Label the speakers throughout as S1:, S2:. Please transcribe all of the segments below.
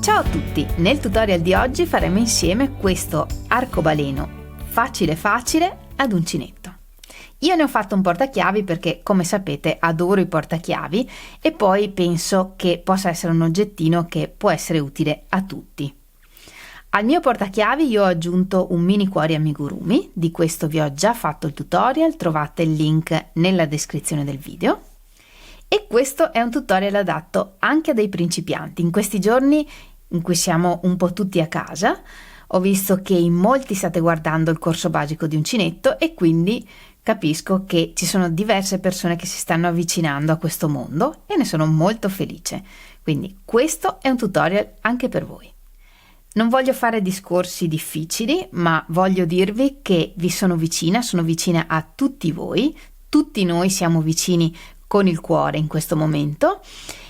S1: Ciao a tutti! Nel tutorial di oggi faremo insieme questo arcobaleno facile facile ad uncinetto. Io ne ho fatto un portachiavi perché, come sapete, adoro i portachiavi e poi penso che possa essere un oggettino che può essere utile a tutti. Al mio portachiavi io ho aggiunto un mini cuore amigurumi, di questo vi ho già fatto il tutorial, trovate il link nella descrizione del video. E questo è un tutorial adatto anche a dei principianti. In questi giorni in cui siamo un po' tutti a casa, ho visto che in molti state guardando il corso basico di uncinetto e quindi capisco che ci sono diverse persone che si stanno avvicinando a questo mondo e ne sono molto felice. Quindi questo è un tutorial anche per voi. Non voglio fare discorsi difficili, ma voglio dirvi che vi sono vicina a tutti voi, tutti noi siamo vicini con il cuore in questo momento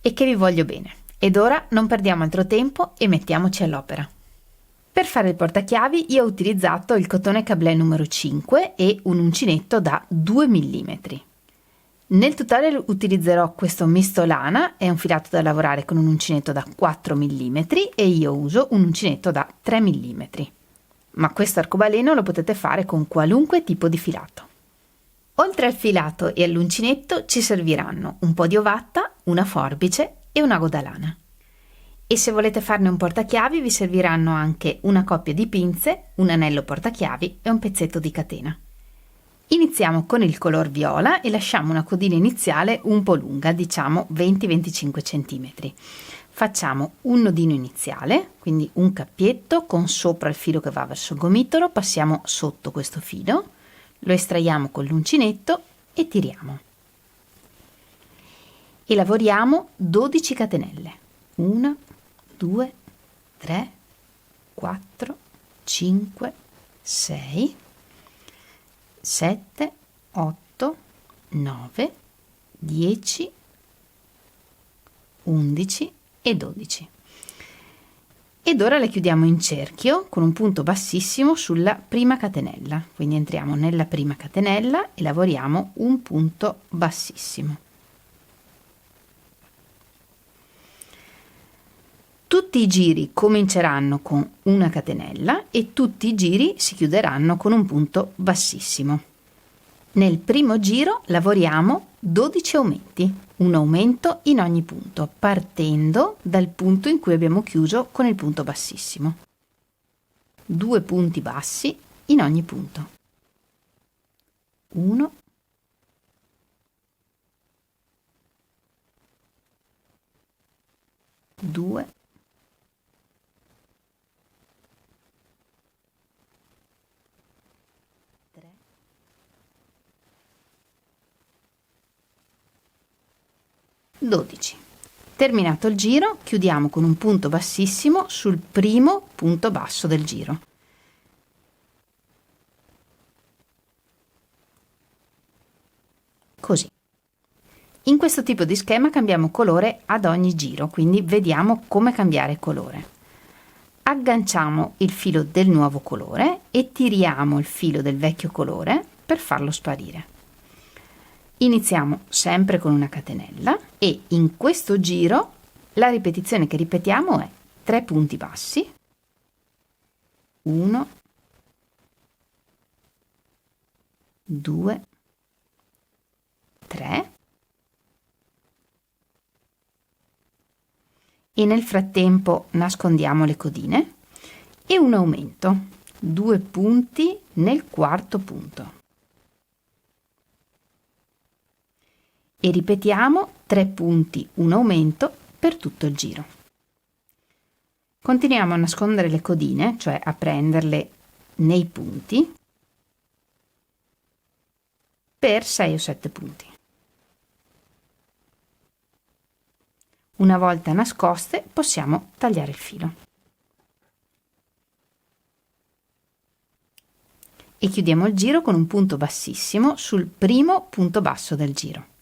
S1: e che vi voglio bene. Ed ora non perdiamo altro tempo e mettiamoci all'opera. Per fare il portachiavi io ho utilizzato il cotone cablé numero 5 e un uncinetto da 2 mm. Nel tutorial utilizzerò questo misto lana, è un filato da lavorare con un uncinetto da 4 mm e io uso un uncinetto da 3 mm. Ma questo arcobaleno lo potete fare con qualunque tipo di filato. Oltre al filato e all'uncinetto ci serviranno un po' di ovatta, una forbice e un ago da lana. E se volete farne un portachiavi vi serviranno anche una coppia di pinze, un anello portachiavi e un pezzetto di catena. Iniziamo con il color viola e lasciamo una codina iniziale un po' lunga, diciamo 20-25 cm. Facciamo un nodino iniziale, quindi un cappietto con sopra il filo che va verso il gomitolo, passiamo sotto questo filo, lo estraiamo con l'uncinetto e tiriamo. E lavoriamo 12 catenelle. 1, 2, 3, 4, 5, 6, 7, 8, 9, 10, 11 e 12. Ed ora le chiudiamo in cerchio con un punto bassissimo sulla prima catenella. Quindi entriamo nella prima catenella e lavoriamo un punto bassissimo. Tutti i giri cominceranno con una catenella e tutti i giri si chiuderanno con un punto bassissimo. Nel primo giro lavoriamo 12 aumenti, un aumento in ogni punto, partendo dal punto in cui abbiamo chiuso con il punto bassissimo. 2 punti bassi in ogni punto. 1, 2, 12. Terminato il giro, chiudiamo con un punto bassissimo sul primo punto basso del giro. Così. In questo tipo di schema cambiamo colore ad ogni giro, quindi vediamo come cambiare colore. Agganciamo il filo del nuovo colore e tiriamo il filo del vecchio colore per farlo sparire. Iniziamo sempre con una catenella e in questo giro la ripetizione che ripetiamo è 3 punti bassi, 1, 2, 3 e nel frattempo nascondiamo le codine e un aumento, 2 punti nel quarto punto. E ripetiamo 3 punti, un aumento per tutto il giro. Continuiamo a nascondere le codine, cioè a prenderle nei punti, per 6 o 7 punti. Una volta nascoste possiamo tagliare il filo. E chiudiamo il giro con un punto bassissimo sul primo punto basso del giro.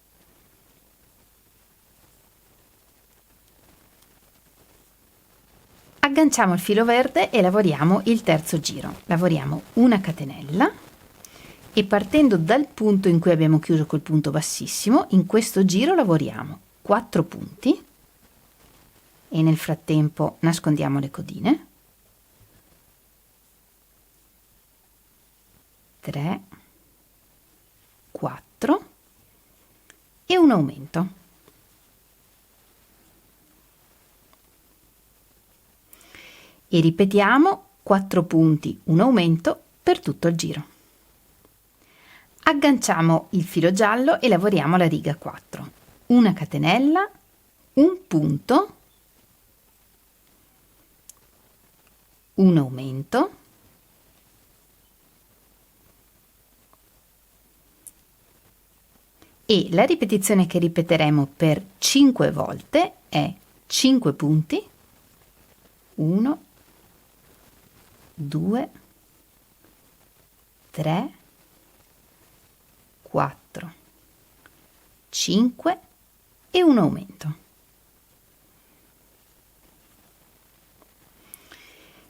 S1: Agganciamo il filo verde e lavoriamo il terzo giro. Lavoriamo una catenella e partendo dal punto in cui abbiamo chiuso col punto bassissimo, in questo giro lavoriamo 4 punti e nel frattempo nascondiamo le codine. 3, 4 e un aumento. E ripetiamo 4 punti, un aumento per tutto il giro. Agganciamo il filo giallo e lavoriamo la riga 4. Una catenella, un punto, un aumento, e la ripetizione che ripeteremo per 5 volte è 5 punti, 1, 2, 3, 4, 5 e un aumento.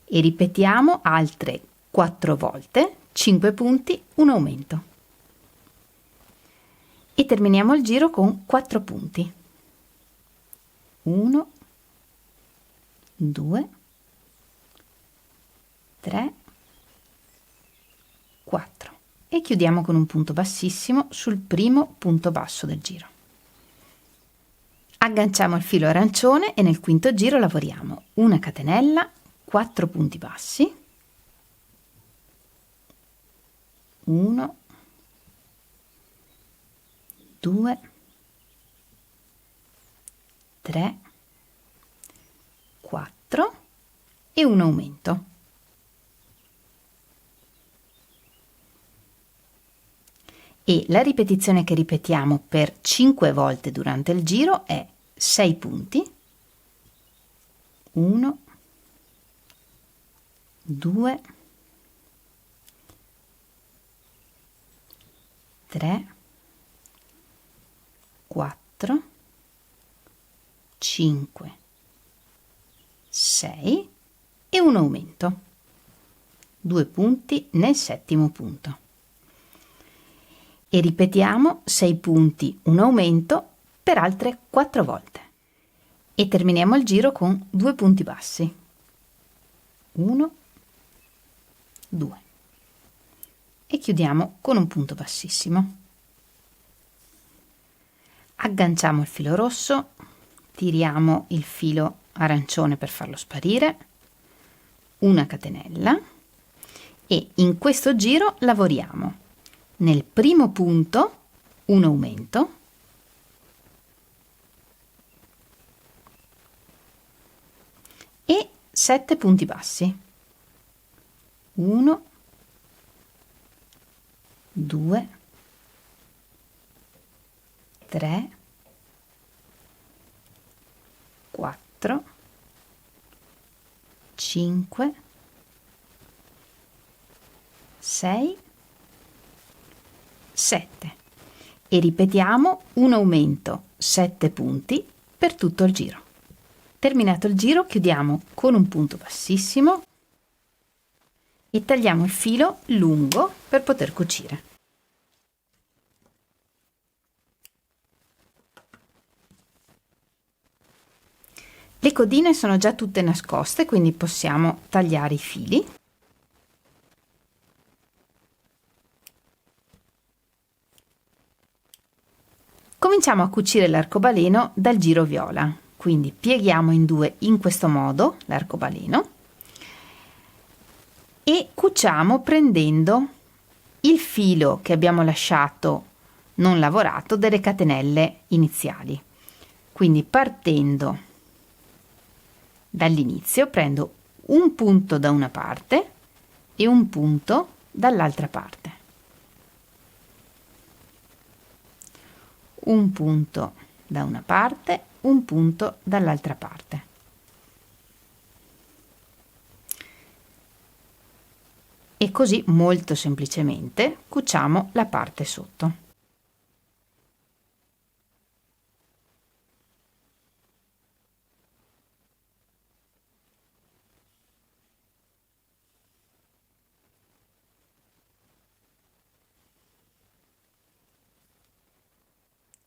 S1: E ripetiamo altre 4 volte, 5 punti, un aumento. E terminiamo il giro con 4 punti. 1, 2, 3, 4. E chiudiamo con un punto bassissimo sul primo punto basso del giro. Agganciamo il filo arancione e nel quinto giro lavoriamo una catenella, 4 punti bassi, 1, 2, 3, 4 e un aumento. E la ripetizione che ripetiamo per 5 volte durante il giro è 6 punti, 1, 2, 3, 4, 5, 6 e un aumento. 2 punti nel settimo punto. E ripetiamo 6 punti, un aumento per altre 4 volte. E terminiamo il giro con 2 punti bassi. 1, 2. E chiudiamo con un punto bassissimo. Agganciamo il filo rosso, tiriamo il filo arancione per farlo sparire, una catenella e in questo giro lavoriamo nel primo punto un aumento, e 7 punti bassi. 1, 2, 3, 4, 5, 6, 7 e ripetiamo un aumento 7 punti per tutto il giro. Terminato il giro chiudiamo con un punto bassissimo e tagliamo il filo lungo per poter cucire. Le codine sono già tutte nascoste, quindi possiamo tagliare i fili. Cominciamo a cucire l'arcobaleno dal giro viola, quindi pieghiamo in due in questo modo l'arcobaleno e cuciamo prendendo il filo che abbiamo lasciato non lavorato delle catenelle iniziali. Quindi partendo dall'inizio prendo un punto da una parte e un punto dall'altra parte. Un punto da una parte, un punto dall'altra parte. E così molto semplicemente cuciamo la parte sotto.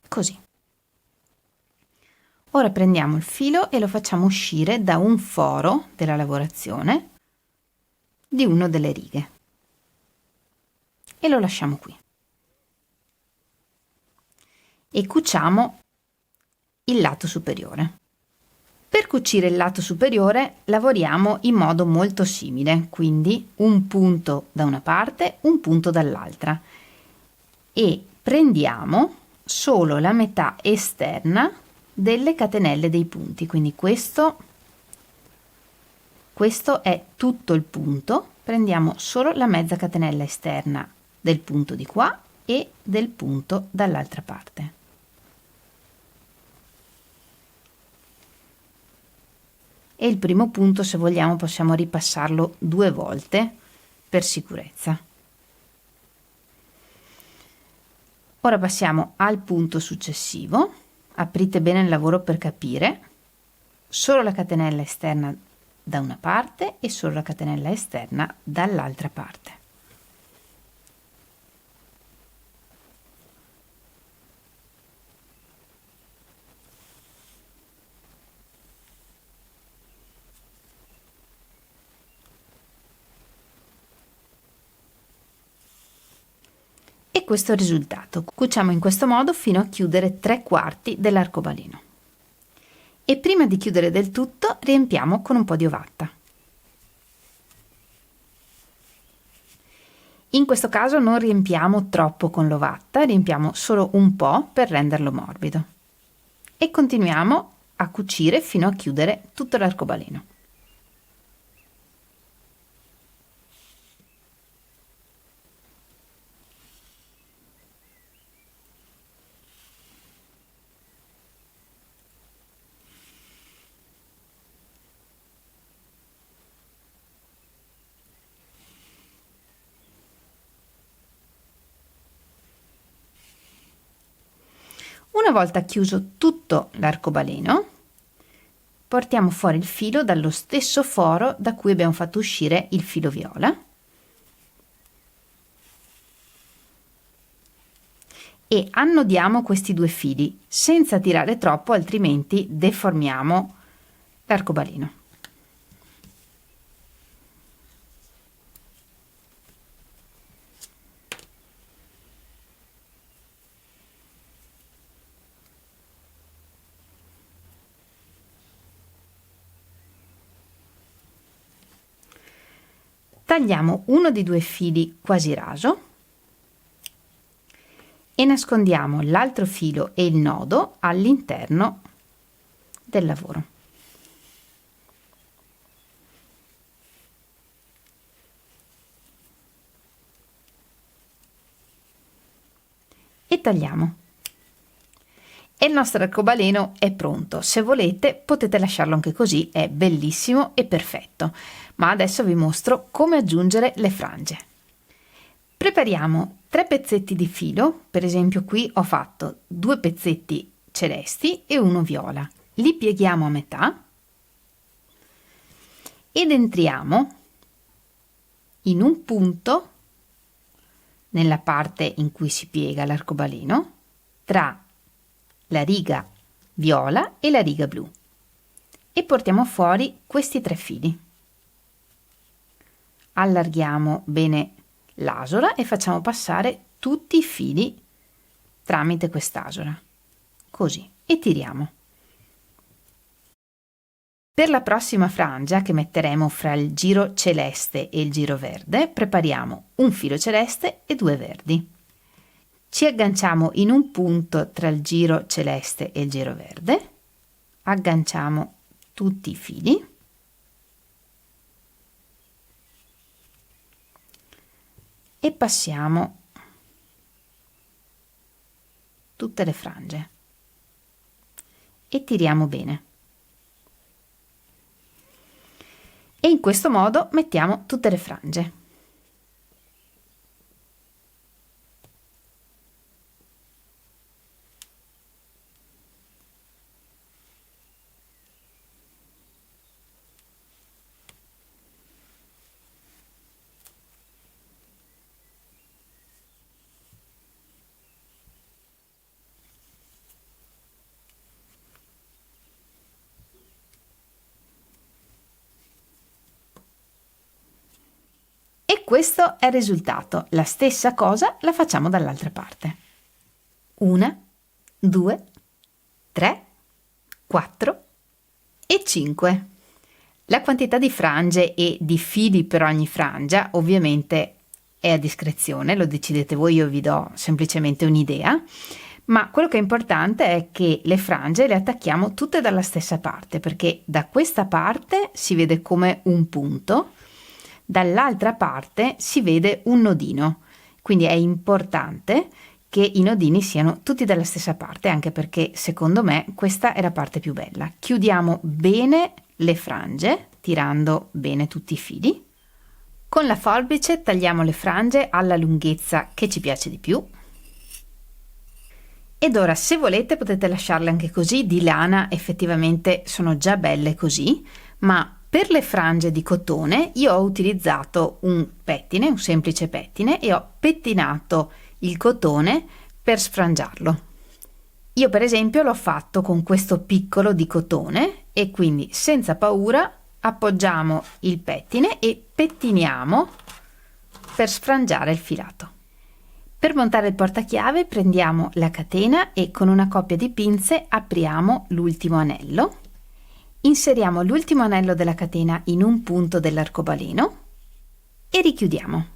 S1: Così. Ora prendiamo il filo e lo facciamo uscire da un foro della lavorazione di una delle righe e lo lasciamo qui. E cuciamo il lato superiore. Per cucire il lato superiore lavoriamo in modo molto simile, quindi un punto da una parte, un punto dall'altra, e prendiamo solo la metà esterna delle catenelle dei punti, quindi questo è tutto il punto, prendiamo solo la mezza catenella esterna del punto di qua e del punto dall'altra parte. E il primo punto, se vogliamo, possiamo ripassarlo 2 volte per sicurezza. Ora passiamo al punto successivo. Aprite bene il lavoro per capire. Solo la catenella esterna da una parte e solo la catenella esterna dall'altra parte. E questo è il risultato. Cuciamo in questo modo fino a chiudere 3/4 dell'arcobaleno. E prima di chiudere del tutto riempiamo con un po' di ovatta. In questo caso non riempiamo troppo con l'ovatta, riempiamo solo un po' per renderlo morbido. E continuiamo a cucire fino a chiudere tutto l'arcobaleno. Una volta chiuso tutto l'arcobaleno, portiamo fuori il filo dallo stesso foro da cui abbiamo fatto uscire il filo viola e annodiamo questi 2 fili senza tirare troppo, altrimenti deformiamo l'arcobaleno. Tagliamo uno dei 2 fili quasi raso e nascondiamo l'altro filo e il nodo all'interno del lavoro. E tagliamo. E il nostro arcobaleno è pronto. Se volete potete lasciarlo anche così, è bellissimo e perfetto. Ma adesso vi mostro come aggiungere le frange. Prepariamo 3 pezzetti di filo, per esempio qui ho fatto 2 pezzetti celesti e uno viola. Li pieghiamo a metà ed entriamo in un punto nella parte in cui si piega l'arcobaleno tra la riga viola e la riga blu e portiamo fuori questi 3 fili. Allarghiamo bene l'asola e facciamo passare tutti i fili tramite quest'asola, così, e tiriamo. Per la prossima frangia, che metteremo fra il giro celeste e il giro verde, prepariamo un filo celeste e 2 verdi. Ci agganciamo in un punto tra il giro celeste e il giro verde, agganciamo tutti i fili e passiamo tutte le frange e tiriamo bene. E in questo modo mettiamo tutte le frange. questo è il risultato. La stessa cosa la facciamo dall'altra parte. 1, 2, 3, 4 e 5. La quantità di frange e di fili per ogni frangia ovviamente è a discrezione, lo decidete voi, io vi do semplicemente un'idea, ma quello che è importante è che le frange le attacchiamo tutte dalla stessa parte, perché da questa parte si vede come un punto, dall'altra parte si vede un nodino, quindi è importante che i nodini siano tutti dalla stessa parte, anche perché secondo me questa è la parte più bella. Chiudiamo bene le frange, tirando bene tutti i fili. Con la forbice tagliamo le frange alla lunghezza che ci piace di più. Ed ora, se volete, potete lasciarle anche così, di lana effettivamente sono già belle così, ma per le frange di cotone io ho utilizzato un pettine, un semplice pettine, e ho pettinato il cotone per sfrangiarlo. Io per esempio l'ho fatto con questo piccolo di cotone e quindi senza paura appoggiamo il pettine e pettiniamo per sfrangiare il filato. Per montare il portachiave prendiamo la catena e con una coppia di pinze apriamo l'ultimo anello, inseriamo l'ultimo anello della catena in un punto dell'arcobaleno e richiudiamo.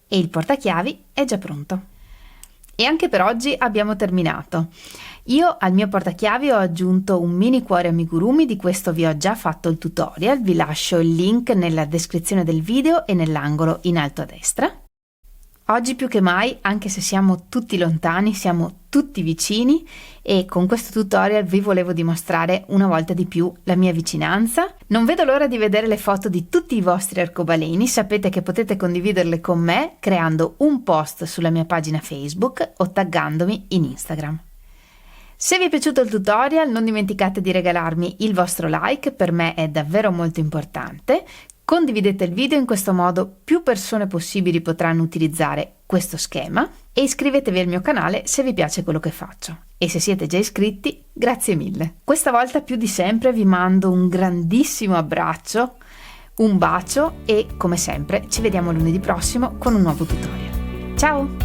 S1: E il portachiavi è già pronto. E anche per oggi abbiamo terminato. Io al mio portachiavi ho aggiunto un mini cuore amigurumi, di questo vi ho già fatto il tutorial, vi lascio il link nella descrizione del video e nell'angolo in alto a destra. Oggi più che mai, anche se siamo tutti lontani, siamo tutti vicini e con questo tutorial vi volevo dimostrare una volta di più la mia vicinanza. Non vedo l'ora di vedere le foto di tutti i vostri arcobaleni, sapete che potete condividerle con me creando un post sulla mia pagina Facebook o taggandomi in Instagram. Se vi è piaciuto il tutorial non dimenticate di regalarmi il vostro like, per me è davvero molto importante. Condividete il video, in questo modo più persone possibili potranno utilizzare questo schema e iscrivetevi al mio canale se vi piace quello che faccio. E se siete già iscritti, grazie mille. Questa volta più di sempre vi mando un grandissimo abbraccio, un bacio e come sempre ci vediamo lunedì prossimo con un nuovo tutorial. Ciao!